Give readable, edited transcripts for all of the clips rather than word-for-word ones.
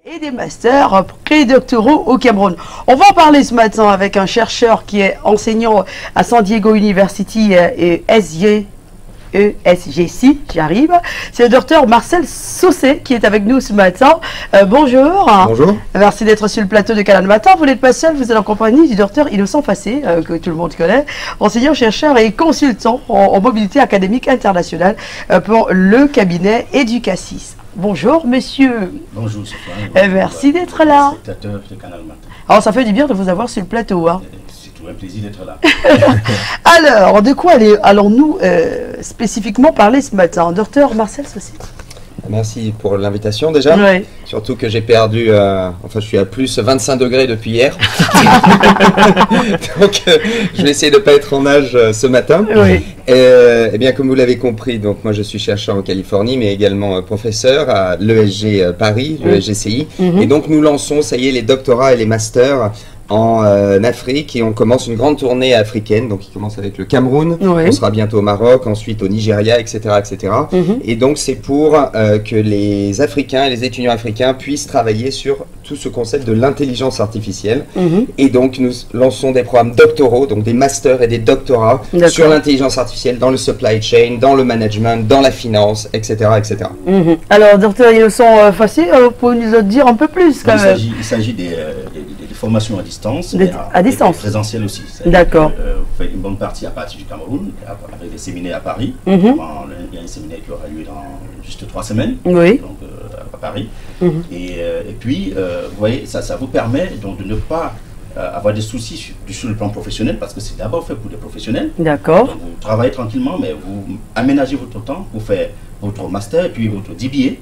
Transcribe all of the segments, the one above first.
Et des masters prédoctoraux au Cameroun. On va en parler ce matin avec un chercheur qui est enseignant à San Diego University et ESGC, j'arrive. C'est le docteur Marcel Saucet qui est avec nous ce matin. Bonjour. Bonjour. Merci d'être sur le plateau de Canal Matin. Vous n'êtes pas seul, vous êtes en compagnie du docteur Innocent Fassé, que tout le monde connaît, enseignant, chercheur et consultant en mobilité académique internationale pour le cabinet Educasis. Bonjour, monsieur. Bonjour, Sophia. Merci d'être là. Spectateur de Canal Matin. Alors, ça fait du bien de vous avoir sur le plateau. Hein. C'est toujours un plaisir d'être là. Alors, de quoi allons-nous spécifiquement parler ce matin, docteur Marcel Saucet? Merci pour l'invitation déjà. Oui. Surtout que j'ai perdu, enfin je suis à plus 25 degrés depuis hier. Donc je vais essayer de ne pas être en nage ce matin. Oui. Eh bien comme vous l'avez compris, donc moi je suis chercheur en Californie mais également professeur à l'ESG Paris, l'ESGCI. Et donc nous lançons, ça y est, les doctorats et les masters en Afrique et on commence une grande tournée africaine, donc il commence avec le Cameroun, on sera bientôt au Maroc, ensuite au Nigeria, etc. etc. Et donc c'est pour que les Africains et les étudiants africains puissent travailler sur tout ce concept de l'intelligence artificielle. Et donc nous lançons des programmes doctoraux, donc des masters et des doctorats sur l'intelligence artificielle dans le supply chain, dans le management, dans la finance, etc. etc. Alors docteur Innocent Fassé, vous pouvez nous en dire un peu plus quand même. Il s'agit des formations à distance, à distance, présentiel aussi. D'accord. Vous faites une bonne partie à partir du Cameroun, avec des séminaires à Paris. Il y a un séminaire qui aura lieu dans juste 3 semaines, donc, à Paris. Et puis, vous voyez, ça vous permet donc de ne pas avoir des soucis sur le plan professionnel, parce que c'est d'abord fait pour des professionnels. D'accord. Vous travaillez tranquillement, mais vous aménagez votre temps pour faire votre master et puis votre DBA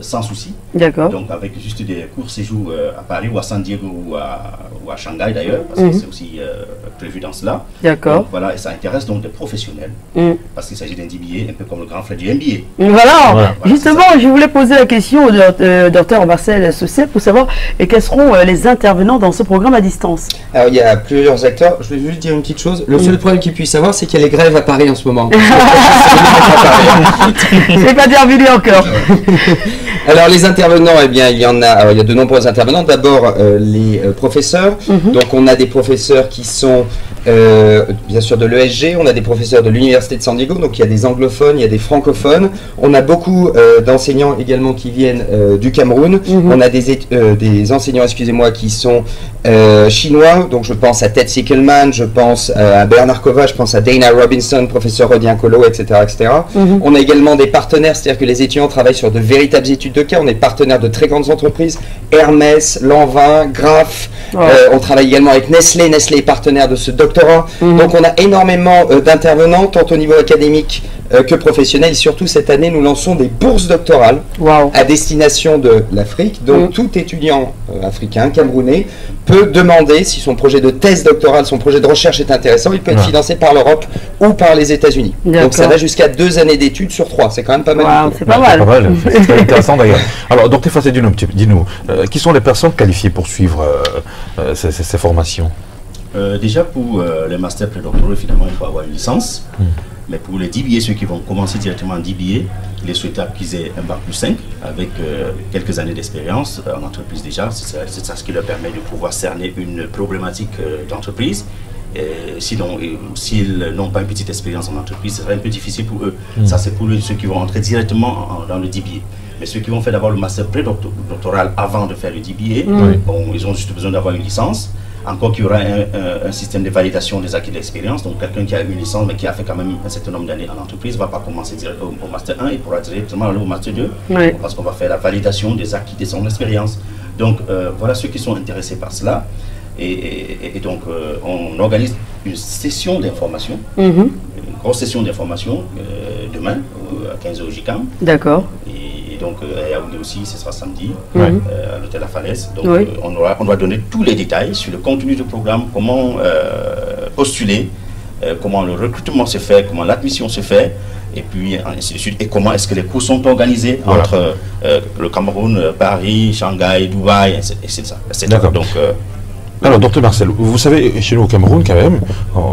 sans souci. D'accord. Donc avec juste des courts séjours à Paris ou à San Diego ou à Shanghai d'ailleurs, parce que c'est aussi prévu dans cela. D'accord. Voilà, et ça intéresse donc des professionnels, parce qu'il s'agit d'un DBA, un peu comme le grand frère du MBA. Voilà. Justement, je voulais poser la question au docteur Marcel Saucet pour savoir quels seront les intervenants dans ce programme à distance. Alors il y a plusieurs acteurs, je vais juste dire une petite chose, le seul problème qu'ils puissent savoir c'est qu'il y a les grèves à Paris en ce moment. C'est pas terminé encore. Alors les intervenants, eh bien il y en a, il y a de nombreux intervenants. D'abord les professeurs. Donc on a des professeurs qui sont bien sûr de l'ESG, on a des professeurs de l'université de San Diego, donc il y a des anglophones, il y a des francophones. On a beaucoup d'enseignants également qui viennent du Cameroun. On a des enseignants, excusez-moi, qui sont chinois, donc je pense à Ted Sickelman, je pense à Bernard Kova, je pense à Dana Robinson, professeur Rodien Colo, etc. etc. On a également des partenaires, c'est-à-dire que les étudiants travaillent sur de véritables études de cas. On est partenaire de très grandes entreprises, Hermès, Lanvin, Graf. On travaille également avec Nestlé. Nestlé est partenaire de ce doctorat. Donc on a énormément d'intervenants, tant au niveau académique que professionnel. Et surtout cette année, nous lançons des bourses doctorales à destination de l'Afrique. Donc tout étudiant africain, camerounais, peut demander, si son projet de thèse doctorale, son projet de recherche est intéressant, il peut être financé par l'Europe ou par les États-Unis. Donc ça va jusqu'à 2 années d'études sur 3. C'est quand même pas mal. C'est pas mal. C'est très intéressant d'ailleurs. Alors, docteur Fassé, dis-nous, qui sont les personnes qualifiées pour suivre ces formations? Déjà pour les masters prédoctoraux, finalement, il faut avoir une licence. Mais pour les DBA, ceux qui vont commencer directement en DBA, il est souhaitable qu'ils aient un bac plus 5 avec quelques années d'expérience en entreprise déjà. C'est ça ce qui leur permet de pouvoir cerner une problématique d'entreprise. Sinon, s'ils n'ont pas une petite expérience en entreprise, ce serait un peu difficile pour eux. Ça, c'est pour ceux qui vont entrer directement dans le DBA. Mais ceux qui vont faire d'abord le master prédoctoral avant de faire le DBA, bon, ils ont juste besoin d'avoir une licence. Encore qu'il y aura un système de validation des acquis d'expérience. Donc quelqu'un qui a une licence mais qui a fait quand même un certain nombre d'années en entreprise ne va pas commencer direct au master 1, il pourra directement aller au master 2 parce qu'on va faire la validation des acquis de son expérience. Donc voilà ceux qui sont intéressés par cela. Et donc on organise une session d'information, une grosse session d'information demain à 15h au JICAM. D'accord. Et donc à Yaoundé aussi, ce sera samedi à l'hôtel La Falaise. Donc on va donner tous les détails sur le contenu du programme, comment postuler, comment le recrutement se fait, comment l'admission se fait, et puis ainsi de suite, et comment est-ce que les cours sont organisés entre le Cameroun, Paris, Shanghai, Dubaï, et c'est ça. Donc Alors, docteur Marcel, vous savez, chez nous au Cameroun, quand même,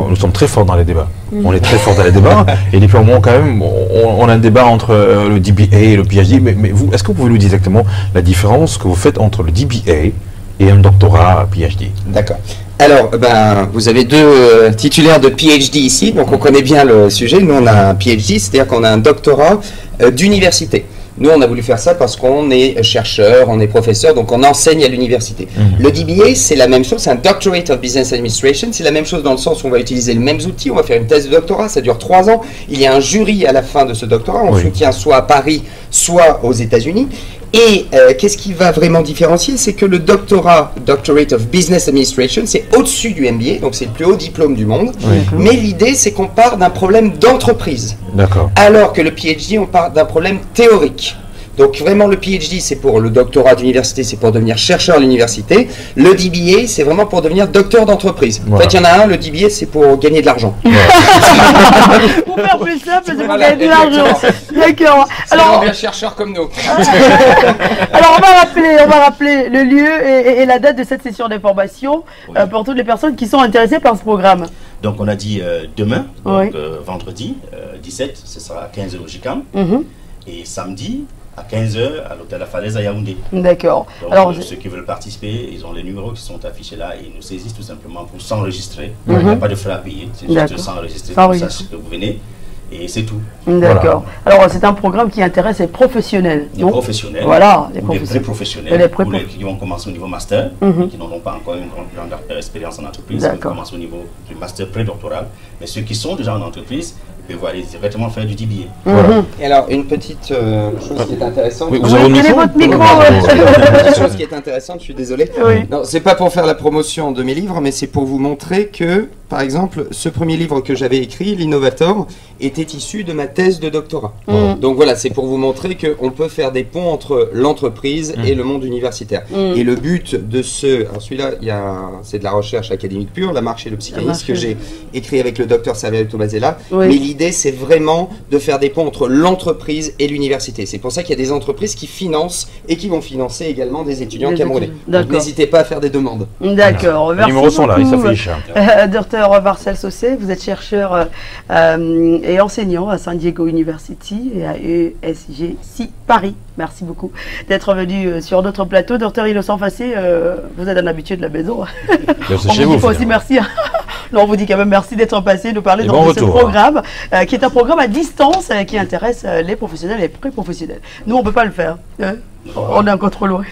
nous sommes très forts dans les débats. On est très forts dans les débats. Et depuis un moment, quand même, on a un débat entre le DBA et le PhD. Mais vous, est-ce que vous pouvez nous dire exactement la différence que vous faites entre le DBA et un doctorat PhD? D'accord. Alors, vous avez deux titulaires de PhD ici, donc on connaît bien le sujet. Nous, on a un PhD, c'est-à-dire qu'on a un doctorat d'université. Nous, on a voulu faire ça parce qu'on est chercheur, on est professeur, donc on enseigne à l'université. Le DBA, c'est la même chose, c'est un Doctorate of Business Administration, c'est la même chose dans le sens où on va utiliser les mêmes outils, on va faire une thèse de doctorat, ça dure 3 ans, il y a un jury à la fin de ce doctorat, on soutient soit à Paris, soit aux États-Unis. Et qu'est-ce qui va vraiment différencier? C'est que le doctorat, Doctorate of Business Administration, c'est au-dessus du MBA, donc c'est le plus haut diplôme du monde. Mais l'idée, c'est qu'on part d'un problème d'entreprise. D'accord. Alors que le PhD, on part d'un problème théorique. Donc vraiment le PhD, c'est pour le doctorat d'université, c'est pour devenir chercheur à l'université. Le DBA, c'est vraiment pour devenir docteur d'entreprise. Voilà. En fait, il y en a un, le DBA, c'est pour gagner de l'argent. Pour faire plus simple, c'est pour Voilà, gagner de l'argent. D'accord. Alors, bien chercheur comme nous. alors on va rappeler le lieu et la date de cette session d'information pour toutes les personnes qui sont intéressées par ce programme. Donc on a dit demain, Oui. vendredi 17, ce sera à 15h au JICAM. Mhm. Et samedi à 15h à l'hôtel La Falaise à Yaoundé. D'accord. Donc Alors, ceux qui veulent participer, ils ont les numéros qui sont affichés là et ils nous saisissent tout simplement pour s'enregistrer. Il n'y a pas de frais à payer, c'est juste s'enregistrer, comme ça que vous venez et c'est tout. d'accord. Alors c'est un programme qui intéresse les professionnels. Les professionnels, voilà, les ou professionnels. les pré-professionnels, ou les qui vont commencer au niveau master, qui n'ont pas encore une grande expérience en entreprise, ils vont commencer au niveau du master pré-doctoral. Mais ceux qui sont déjà en entreprise, ils peuvent aller directement faire du DBA. Voilà. Et alors, une petite chose qui est intéressante. Oui, vous avez votre micro. Une petite chose qui est intéressante, je suis désolé. Oui. Non, c'est pas pour faire la promotion de mes livres, mais c'est pour vous montrer que, par exemple, ce premier livre que j'avais écrit, L'Innovator, était issu de ma thèse de doctorat. Donc voilà, c'est pour vous montrer qu'on peut faire des ponts entre l'entreprise et le monde universitaire. Et le but de ce... Alors celui-là, c'est de la recherche académique pure, La marche et le psychanalyse, que j'ai écrit avec le docteur Saverio Tomasella. Oui. Mais l'idée, c'est vraiment de faire des ponts entre l'entreprise et l'université. C'est pour ça qu'il y a des entreprises qui financent et qui vont financer également des étudiants camerounais. Donc n'hésitez pas à faire des demandes. D'accord. Les numéros sont là, ils s'affichent. Docteur Marcel Saucet, vous êtes chercheur et enseignant à San Diego University et à ESGC Paris. Merci beaucoup d'être venu sur notre plateau. Docteur Innocent Fassé, vous êtes un habitué de la maison. C'est On chez vous vous. dit aussi merci. Non, on vous dit quand même merci d'être passé, nous parler Et de bon ce retour. programme, qui est un programme à distance qui intéresse les professionnels et les pré-professionnels. Nous, on ne peut pas le faire. Hein. On est encore trop loin.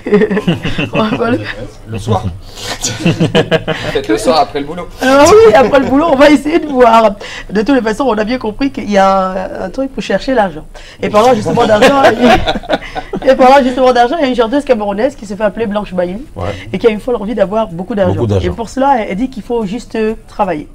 Le soir. Peut-être le soir après le boulot. Alors oui, après le boulot, on va essayer de voir. De toutes les façons, on a bien compris qu'il y a un truc pour chercher l'argent. Et parlant justement d'argent, il y a une chanteuse camerounaise qui se fait appeler Blanche Bailly et qui a une folle envie d'avoir beaucoup d'argent. Et pour cela, elle dit qu'il faut juste travailler.